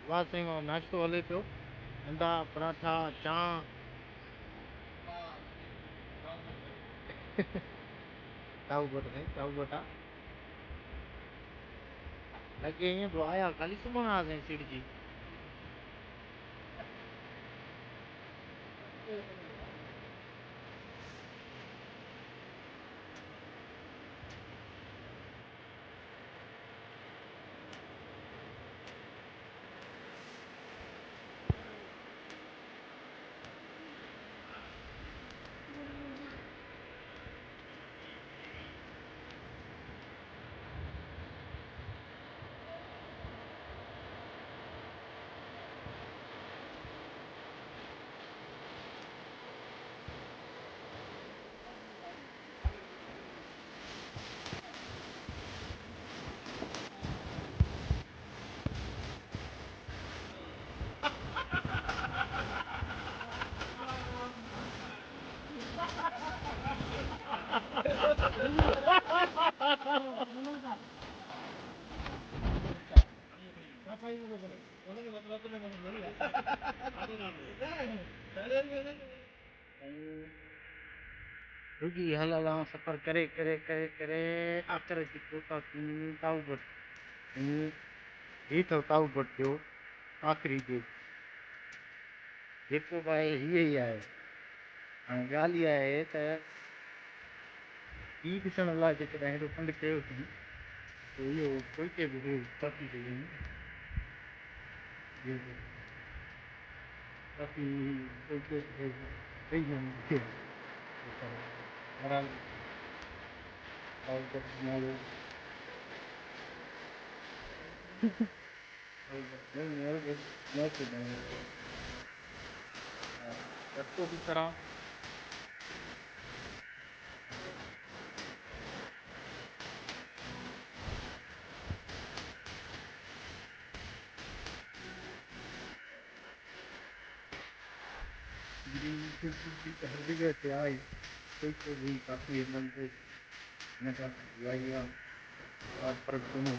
उल्हासनगर में नाश्तो हले पियो अंडा पराठा चांहि ताऊ बट है ताऊ बटा लगे ईअं पियो आया ख़ाली सुम्हण हुआसीं सिड़जी रुकी हल हल सफ़र करे करे करे करे आख़िर अची पहुता ताऊ बट ही अथव ताऊ बट जो आख़िरी जो जेको बि आहे हीअ ई आहे हाणे ॻाल्हि इहा आहे त हीअ ॾिसण लाइ जेकॾहिं हेॾो पंधु कयो अथई त इहो कोई के बि तरक़ी कई काफ़ी रस्तो बि करा हर जगह ते आहे कोई को भी काफ़ी मंदिर हिन खां लाई आहे फ़र्क़ु कोन्हे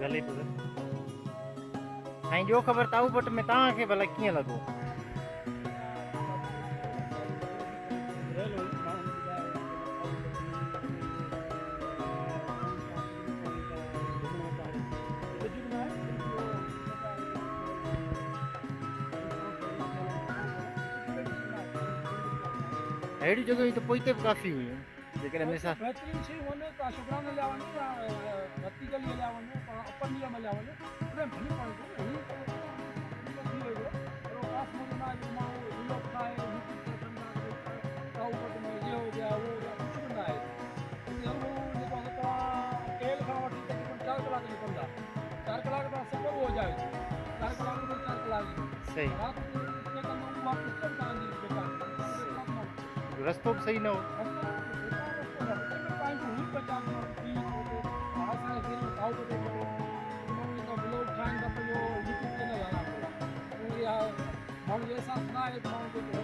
हले पियो साईं ॾियो ख़बर ताऊ बट में तव्हांखे भला कीअं लॻो अहिड़ी जॻहियूं त पोइ हिते बि काफ़ी हुयूं जेकॾहिं मिसाल बहितरीन शयूं वञो तव्हां शुकराने हलिया वञो या रती गली हलिया वञो अपर नीलम हलिया वञो उन में भली पाणी थी वेंदो पर उपास में न आहे माण्हू हीलो खाए ताऊ बट में ये हो गया वो हो गया कुझु बि न आहे हिते हू जेको आहे तव्हां केल खां वठी तक़रीबन 4 कलाक निकिरंदा 4 कलाक तव्हां सफ़र हो जाए 4 कलाक में 4 कलाक सही राति जो कंदा वापसि तव्हांजी बेकार रस्तो बि सही न हो माण्हू जे हिसाब सां न आहे त माण्हू